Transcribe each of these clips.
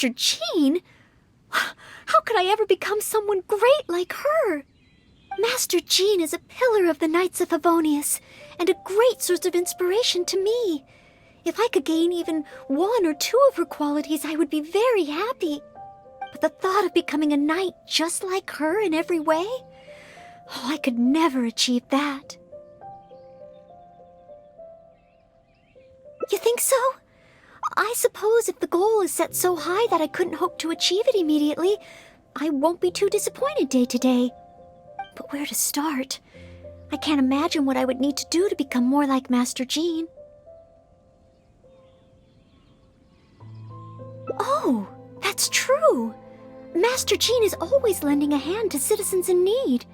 Master Jean? How could I ever become someone great like her? Master Jean is a pillar of the Knights of Favonius, and a great source of inspiration to me. If I could gain even one or two of her qualities, I would be very happy. But the thought of becoming a knight just like her in every way? Oh, I could never achieve that. You think so? I suppose if the goal is set so high that I couldn't hope to achieve it immediately, I won't be too disappointed day to day. But where to start? I can't imagine what I would need to do to become more like Master Jean. Oh, that's true. Master Jean is always lending a hand to citizens in need.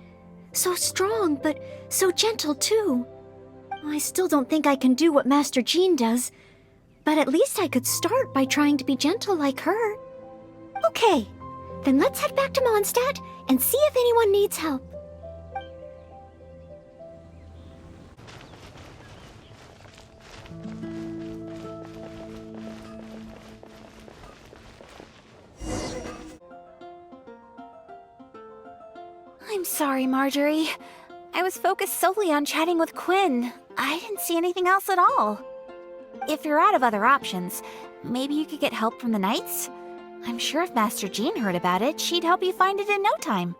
So strong, but so gentle too. I still don't think I can do what Master Jean does, but at least I could start by trying to be gentle like her. Okay, then let's head back to Mondstadt and see if anyone needs help. I'm sorry, Marjorie. I was focused solely on chatting with Quinn. I didn't see anything else at all. If you're out of other options, maybe you could get help from the Knights? I'm sure if Master Jean heard about it, she'd help you find it in no time.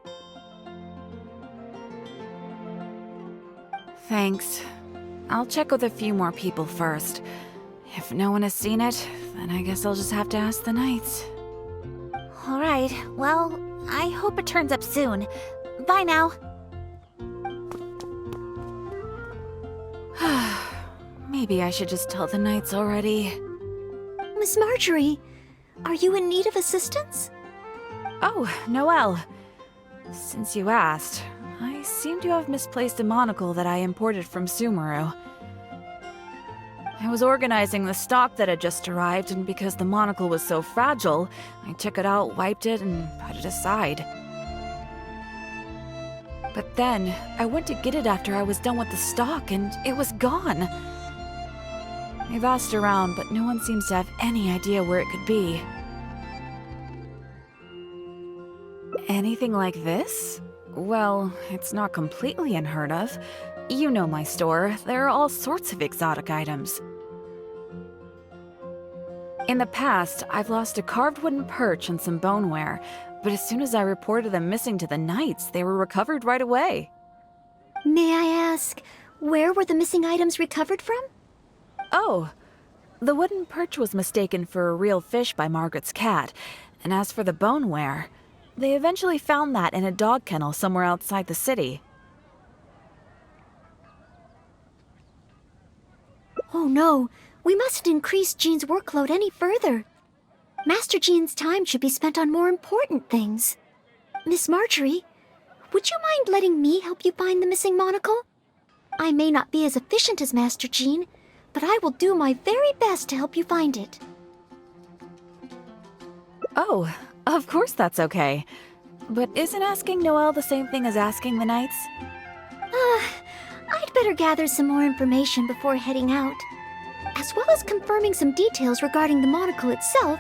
Thanks. I'll check with a few more people first. If no one has seen it, then I guess I'll just have to ask the Knights. Alright, well, I hope it turns up soon. Bye now. Maybe I should just tell the Knights already. Miss Marjorie, are you in need of assistance? Oh, Noelle. Since you asked, I seem to have misplaced a monocle that I imported from Sumeru. I was organizing the stock that had just arrived, and because the monocle was so fragile, I took it out, wiped it, and put it aside. But then, I went to get it after I was done with the stock, and it was gone. I've asked around, but no one seems to have any idea where it could be. Anything like this? Well, it's not completely unheard of. You know my store. There are all sorts of exotic items. In the past, I've lost a carved wooden perch and some boneware, but as soon as I reported them missing to the Knights, they were recovered right away. May I ask, where were the missing items recovered from? Oh, the wooden perch was mistaken for a real fish by Margaret's cat, and as for the boneware, they eventually found that in a dog kennel somewhere outside the city. Oh no, we mustn't increase Jean's workload any further. Master Jean's time should be spent on more important things. Miss Marjorie, would you mind letting me help you find the missing monocle? I may not be as efficient as Master Jean, but I will do my very best to help you find it. Oh, of course that's okay. But isn't asking Noelle the same thing as asking the Knights? I'd better gather some more information before heading out. As well as confirming some details regarding the monocle itself,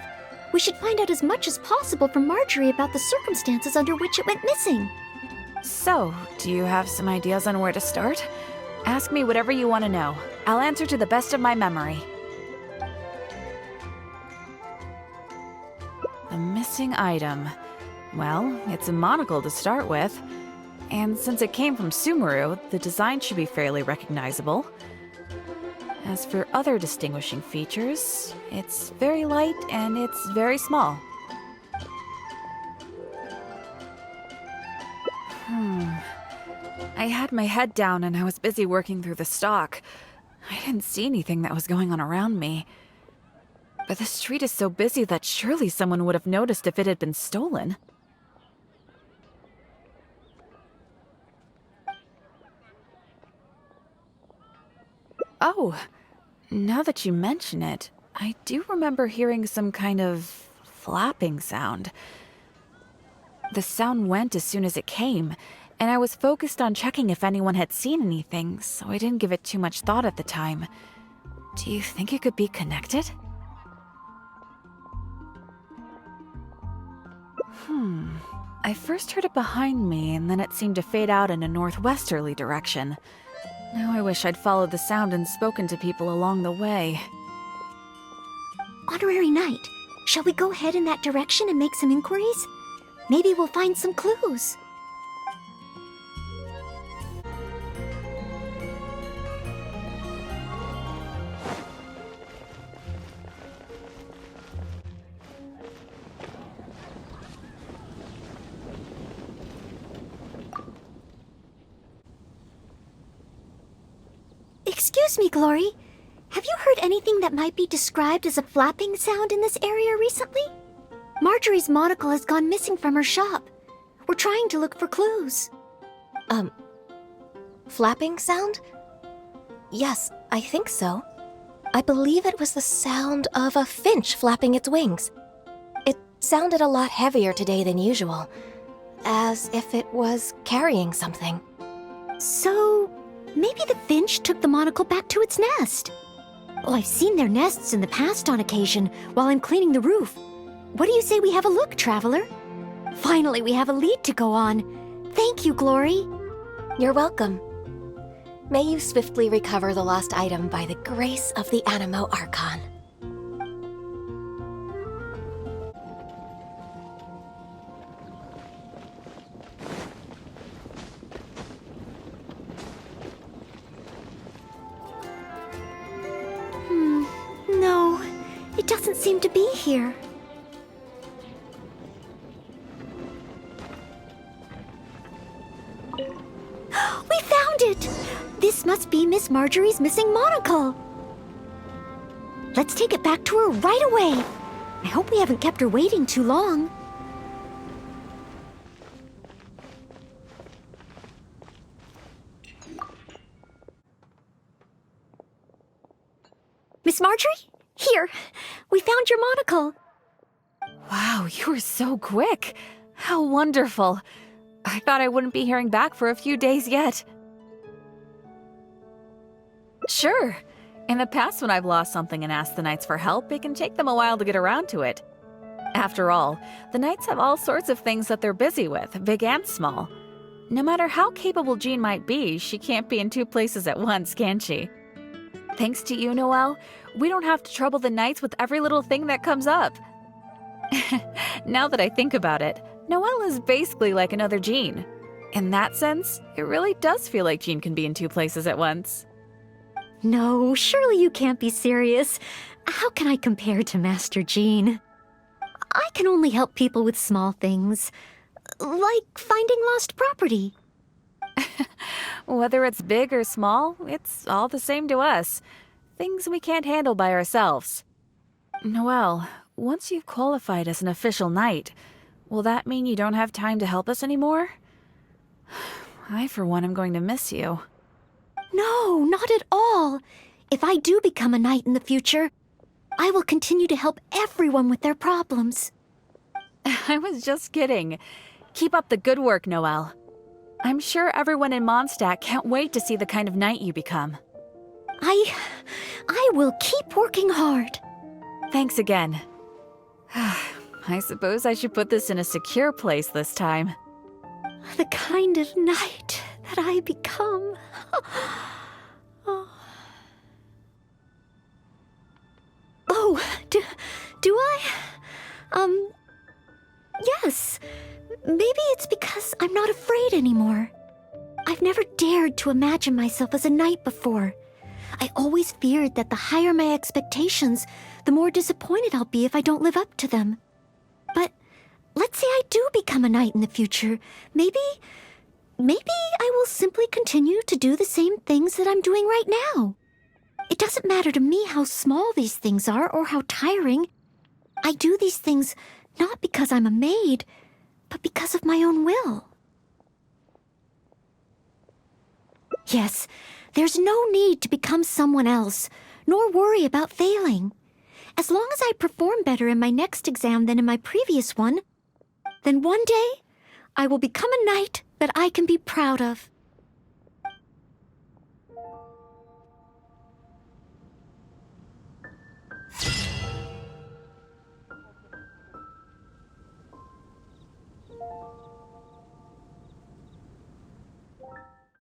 we should find out as much as possible from Marjorie about the circumstances under which it went missing. So, do you have some ideas on where to start? Ask me whatever you want to know. I'll answer to the best of my memory. The missing item. Well, it's a monocle to start with. And since it came from Sumeru, the design should be fairly recognizable. As for other distinguishing features, it's very light and it's very small. I had my head down and I was busy working through the stock. I didn't see anything that was going on around me. But the street is so busy that surely someone would have noticed if it had been stolen. Oh, now that you mention it, I do remember hearing some kind of flapping sound. The sound went as soon as it came, and I was focused on checking if anyone had seen anything, so I didn't give it too much thought at the time. Do you think it could be connected? I first heard it behind me, and then it seemed to fade out in a northwesterly direction. Now I wish I'd followed the sound and spoken to people along the way. Honorary Knight, shall we go ahead in that direction and make some inquiries? Maybe we'll find some clues. Excuse me, Glory. Have you heard anything that might be described as a flapping sound in this area recently? Marjorie's monocle has gone missing from her shop. We're trying to look for clues. Flapping sound? Yes, I think so. I believe it was the sound of a finch flapping its wings. It sounded a lot heavier today than usual, as if it was carrying something. So, maybe the finch took the monocle back to its nest. Well, I've seen their nests in the past on occasion while I'm cleaning the roof. What do you say we have a look, Traveler? Finally, we have a lead to go on. Thank you, Glory. You're welcome. May you swiftly recover the lost item by the grace of the Animo Archon. No, it doesn't seem to be here. We found it! This must be Miss Marjorie's missing monocle. Let's take it back to her right away. I hope we haven't kept her waiting too long. Miss Marjorie? Here, we found your monocle. Wow, you were so quick. How wonderful. I thought I wouldn't be hearing back for a few days yet. Sure. In the past, when I've lost something and asked the Knights for help, it can take them a while to get around to it. After all, the Knights have all sorts of things that they're busy with, big and small. No matter how capable Jean might be, she can't be in two places at once, can she? Thanks to you, Noelle, we don't have to trouble the Knights with every little thing that comes up. Now that I think about it, Noelle is basically like another Jean. In that sense, it really does feel like Jean can be in two places at once. No, surely you can't be serious. How can I compare to Master Jean? I can only help people with small things, like finding lost property. Whether it's big or small, it's all the same to us. Things we can't handle by ourselves. Noelle, once you've qualified as an official knight, will that mean you don't have time to help us anymore? I, for one, am going to miss you. No, not at all. If I do become a knight in the future, I will continue to help everyone with their problems. I was just kidding. Keep up the good work, Noelle. I'm sure everyone in Mondstadt can't wait to see the kind of knight you become. I will keep working hard. Thanks again. I suppose I should put this in a secure place this time. The kind of knight that I become. Oh, do I? Yes. Maybe it's because I'm not afraid anymore. I've never dared to imagine myself as a knight before. I always feared that the higher my expectations, the more disappointed I'll be if I don't live up to them. But let's say I do become a knight in the future. Maybe I will simply continue to do the same things that I'm doing right now. It doesn't matter to me how small these things are or how tiring. I do these things not because I'm a maid, but because of my own will. Yes, there's no need to become someone else, nor worry about failing. As long as I perform better in my next exam than in my previous one, then one day I will become a knight that I can be proud of.